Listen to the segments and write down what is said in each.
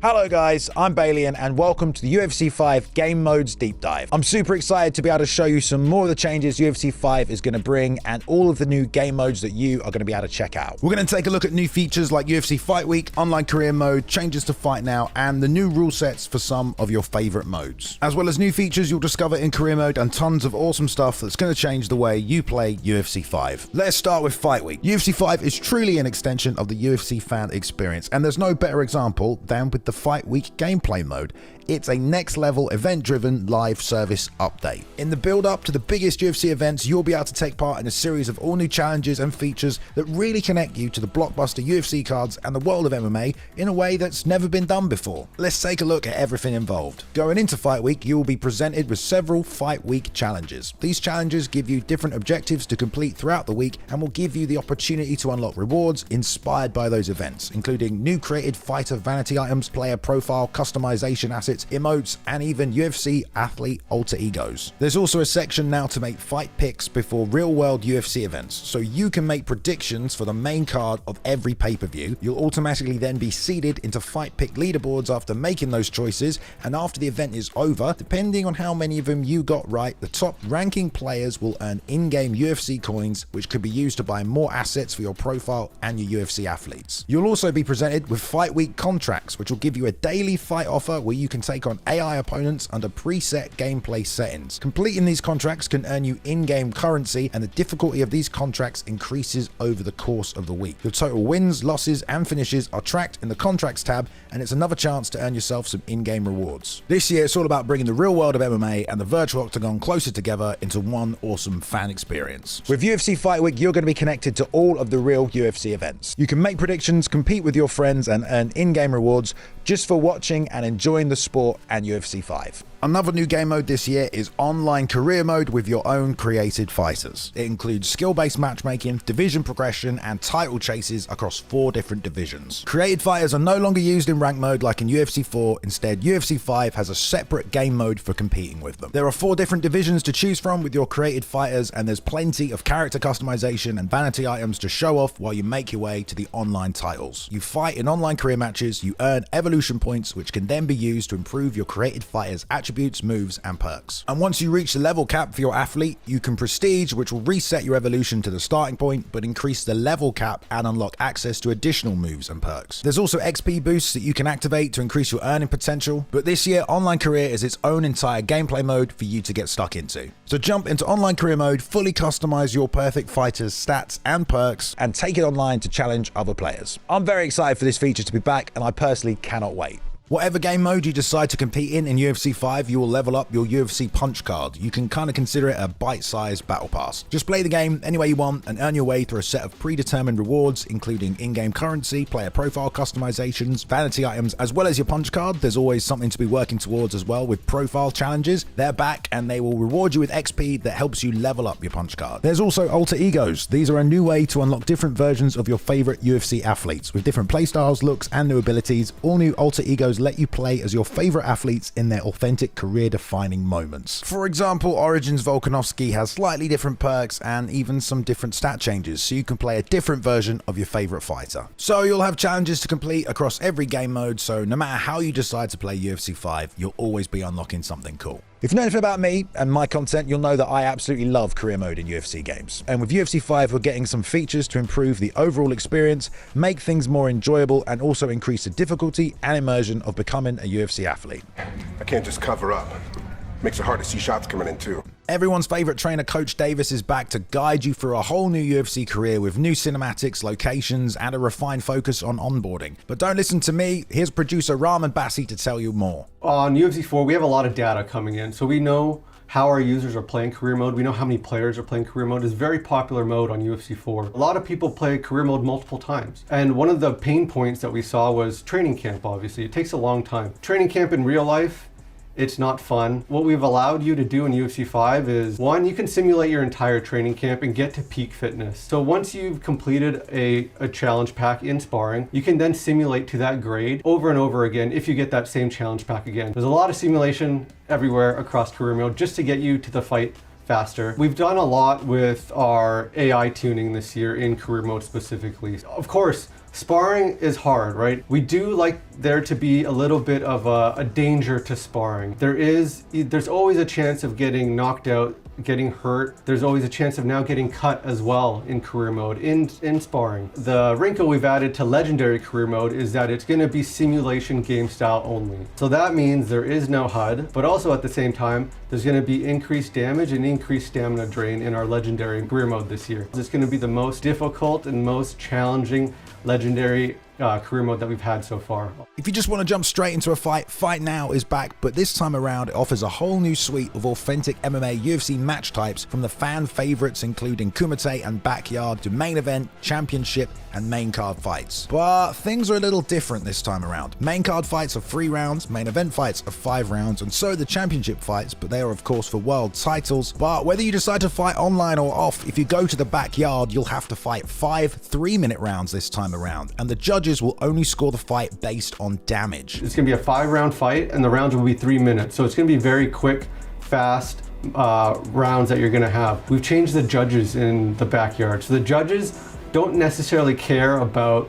Hello guys, I'm Bayliun and welcome to the UFC 5 Game Modes Deep Dive. I'm super excited to be able to show you some more of the changes UFC 5 is going to bring and all of the new game modes that you are going to be able to check out. We're going to take a look at new features like UFC Fight Week, Online Career Mode, changes to Fight Now, and the new rule sets for some of your favorite modes. As well as new features you'll discover in Career Mode and tons of awesome stuff that's going to change the way you play UFC 5. Let's start with Fight Week. UFC 5 is truly an extension of the UFC fan experience, and there's no better example than with the Fight Week gameplay mode. It's a next level event driven live service update. In the build up to the biggest UFC events, you'll be able to take part in a series of all new challenges and features that really connect you to the blockbuster UFC cards and the world of MMA in a way that's never been done before. Let's take a look at everything involved. Going into Fight Week, you will be presented with several Fight Week challenges. These challenges give you different objectives to complete throughout the week and will give you the opportunity to unlock rewards inspired by those events, including new created fighter vanity items, player profile, customization assets, emotes, and even UFC athlete alter egos. There's also a section now to make fight picks before real-world UFC events, so you can make predictions for the main card of every pay-per-view. You'll automatically then be seeded into fight pick leaderboards after making those choices, and after the event is over, depending on how many of them you got right, the top ranking players will earn in-game UFC coins, which could be used to buy more assets for your profile and your UFC athletes. You'll also be presented with Fight Week contracts, which will give you a daily fight offer where you can take on AI opponents under preset gameplay settings. Completing these contracts can earn you in-game currency, and the difficulty of these contracts increases over the course of the week. Your total wins, losses, and finishes are tracked in the contracts tab, and it's another chance to earn yourself some in-game rewards. This year, it's all about bringing the real world of MMA and the virtual octagon closer together into one awesome fan experience. With UFC Fight Week, you're going to be connected to all of the real UFC events. You can make predictions, compete with your friends, and earn in-game rewards just for watching and enjoying the sport and UFC 5. Another new game mode this year is Online Career Mode with your own created fighters. It includes skill-based matchmaking, division progression, and title chases across 4 different divisions. Created fighters are no longer used in rank mode like in UFC 4. Instead, UFC 5 has a separate game mode for competing with them. There are 4 different divisions to choose from with your created fighters, and there's plenty of character customization and vanity items to show off while you make your way to the online titles. You fight in online career matches, you earn evolution points, which can then be used to improve your created fighters' attributes, moves, and perks. And once you reach the level cap for your athlete, you can prestige, which will reset your evolution to the starting point, but increase the level cap and unlock access to additional moves and perks. There's also XP boosts that you can activate to increase your earning potential, but this year, Online Career is its own entire gameplay mode for you to get stuck into. So jump into Online Career Mode, fully customize your perfect fighter's stats and perks, and take it online to challenge other players. I'm very excited for this feature to be back, and I personally cannot wait. Whatever game mode you decide to compete in UFC 5, you will level up your UFC punch card. You can kind of consider it a bite-sized battle pass. Just play the game any way you want and earn your way through a set of predetermined rewards, including in-game currency, player profile customizations, vanity items, as well as your punch card. There's always something to be working towards as well with profile challenges. They're back and they will reward you with XP that helps you level up your punch card. There's also alter egos. These are a new way to unlock different versions of your favorite UFC athletes with different playstyles, looks, and new abilities. All new alter egos let you play as your favorite athletes in their authentic career-defining moments. For example, Origins Volkanovski has slightly different perks and even some different stat changes, so you can play a different version of your favorite fighter. So you'll have challenges to complete across every game mode, so no matter how you decide to play UFC 5, you'll always be unlocking something cool. If you know anything about me and my content, you'll know that I absolutely love career mode in UFC games. And with UFC 5, we're getting some features to improve the overall experience, make things more enjoyable, and also increase the difficulty and immersion of becoming a UFC athlete. I can't just cover up. Makes it hard to see shots coming in too. Everyone's favorite trainer, Coach Davis, is back to guide you through a whole new UFC career with new cinematics, locations, and a refined focus on onboarding. But don't listen to me. Here's producer Rahman Bassi to tell you more. On UFC 4, we have a lot of data coming in, so we know how our users are playing career mode. We know how many players are playing career mode. It's a very popular mode on UFC 4. A lot of people play career mode multiple times. And one of the pain points that we saw was training camp, obviously. It takes a long time. Training camp in real life, it's not fun. What we've allowed you to do in UFC 5 is, one, you can simulate your entire training camp and get to peak fitness. So once you've completed a challenge pack in sparring, you can then simulate to that grade over and over again if you get that same challenge pack again. There's a lot of simulation everywhere across career mode just to get you to the fight faster. We've done a lot with our AI tuning this year in career mode specifically. Of course, Sparring is hard, right? We do like there to be a little bit of a danger to sparring. There's always a chance of getting knocked out, getting hurt. There's always a chance of now getting cut as well in career mode, in sparring. The wrinkle we've added to legendary career mode is that it's going to be simulation game style only. So that means there is no HUD, but also at the same time, there's going to be increased damage and increased stamina drain in our legendary career mode this year. It's going to be the most difficult and most challenging legendary career mode that we've had so far. If you just want to jump straight into a fight, Fight Now is back, but this time around it offers a whole new suite of authentic MMA UFC match types, from the fan favorites including Kumite and Backyard to main event, championship and main card fights. But things are a little different this time around. Main card fights are 3 rounds, main event fights are 5 rounds, and so are the championship fights, but they are of course for world titles. But whether you decide to fight online or off, if you go to the Backyard, you'll have to fight 5 3-minute rounds this time around, and the judges will only score the fight based on damage. It's going to be a 5-round fight, and the rounds will be 3 minutes, so it's going to be very quick, fast rounds that you're going to have. We've changed the judges in the Backyard, so the judges don't necessarily care about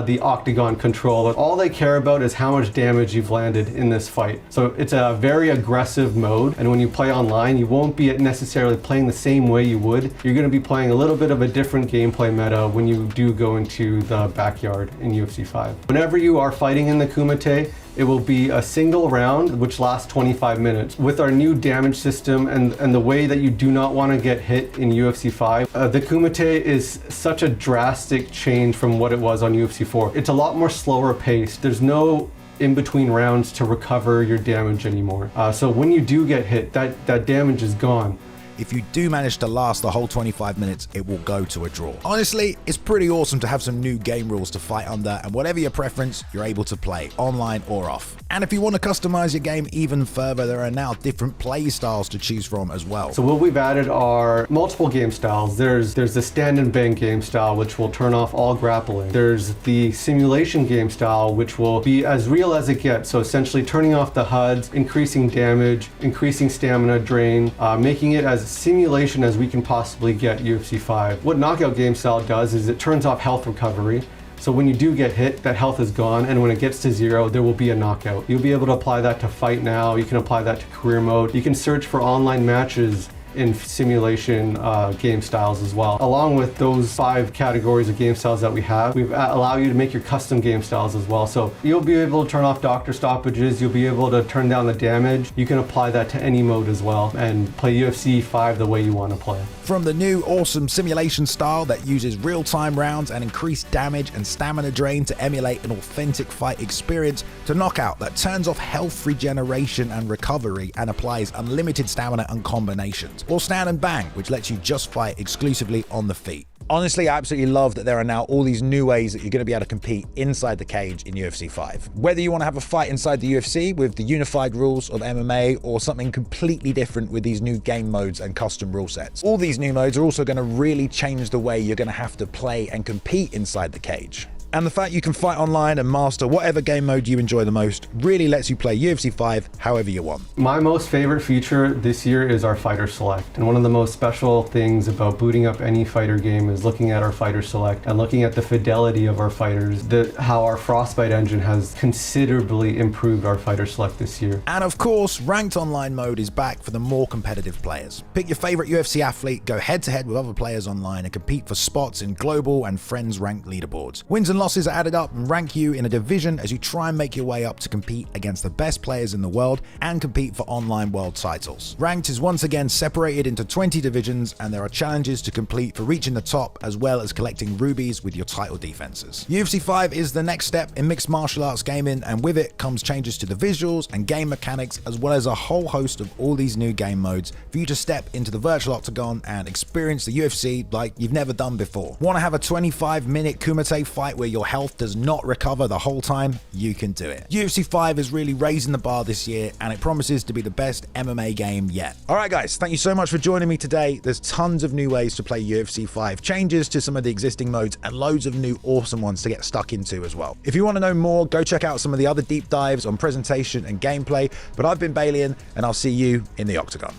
the octagon control. All they care about is how much damage you've landed in this fight. So it's a very aggressive mode, and when you play online, you won't be necessarily playing the same way you would. You're going to be playing a little bit of a different gameplay meta when you do go into the Backyard in UFC 5. Whenever you are fighting in the Kumite, it will be a single round which lasts 25 minutes. With our new damage system and the way that you do not want to get hit in UFC 5, the Kumite is such a drastic change from what it was on UFC 4. It's a lot more slower paced. There's no in between rounds to recover your damage anymore. So when you do get hit, that damage is gone. If you do manage to last the whole 25 minutes, it will go to a draw. Honestly, it's pretty awesome to have some new game rules to fight under, and whatever your preference, you're able to play, online or off. And if you want to customize your game even further, there are now different play styles to choose from as well. So what we've added are multiple game styles. There's the stand and bang game style, which will turn off all grappling. There's the simulation game style, which will be as real as it gets. So essentially turning off the HUDs, increasing damage, increasing stamina drain, making it as simulation as we can possibly get UFC 5. What knockout game style does is it turns off health recovery. So when you do get hit, that health is gone, and when it gets to 0, there will be a knockout. You'll be able to apply that to Fight Now, you can apply that to career mode. You can search for online matches in simulation game styles as well. Along with those 5 categories of game styles that we have, we allow you to make your custom game styles as well. So you'll be able to turn off doctor stoppages, you'll be able to turn down the damage. You can apply that to any mode as well and play UFC 5 the way you want to play. From the new awesome simulation style that uses real-time rounds and increased damage and stamina drain to emulate an authentic fight experience, to knockout that turns off health regeneration and recovery and applies unlimited stamina and combinations, or stand and bang, which lets you just fight exclusively on the feet. Honestly, I absolutely love that there are now all these new ways that you're going to be able to compete inside the cage in UFC 5. Whether you want to have a fight inside the UFC with the unified rules of MMA, or something completely different with these new game modes and custom rule sets. All these new modes are also going to really change the way you're going to have to play and compete inside the cage. And the fact you can fight online and master whatever game mode you enjoy the most really lets you play UFC 5 however you want. My most favorite feature this year is our fighter select. And one of the most special things about booting up any fighter game is looking at our fighter select and looking at the fidelity of our fighters, how our Frostbite engine has considerably improved our fighter select this year. And of course, ranked online mode is back for the more competitive players. Pick your favorite UFC athlete, go head to head with other players online, and compete for spots in global and friends ranked leaderboards. Wins and losses are added up and rank you in a division as you try and make your way up to compete against the best players in the world and compete for online world titles. Ranked is once again separated into 20 divisions, and there are challenges to complete for reaching the top, as well as collecting rubies with your title defenses. UFC 5 is the next step in mixed martial arts gaming, and with it comes changes to the visuals and game mechanics, as well as a whole host of all these new game modes for you to step into the virtual octagon and experience the UFC like you've never done before. Want to have a 25-minute Kumite fight where your health does not recover the whole time? You can do it. UFC 5 is really raising the bar this year, and it promises to be the best MMA game yet. Alright guys, thank you so much for joining me today. There's tons of new ways to play UFC 5, changes to some of the existing modes, and loads of new awesome ones to get stuck into as well. If you want to know more, go check out some of the other deep dives on presentation and gameplay. But I've been Bayliun, and I'll see you in the octagon.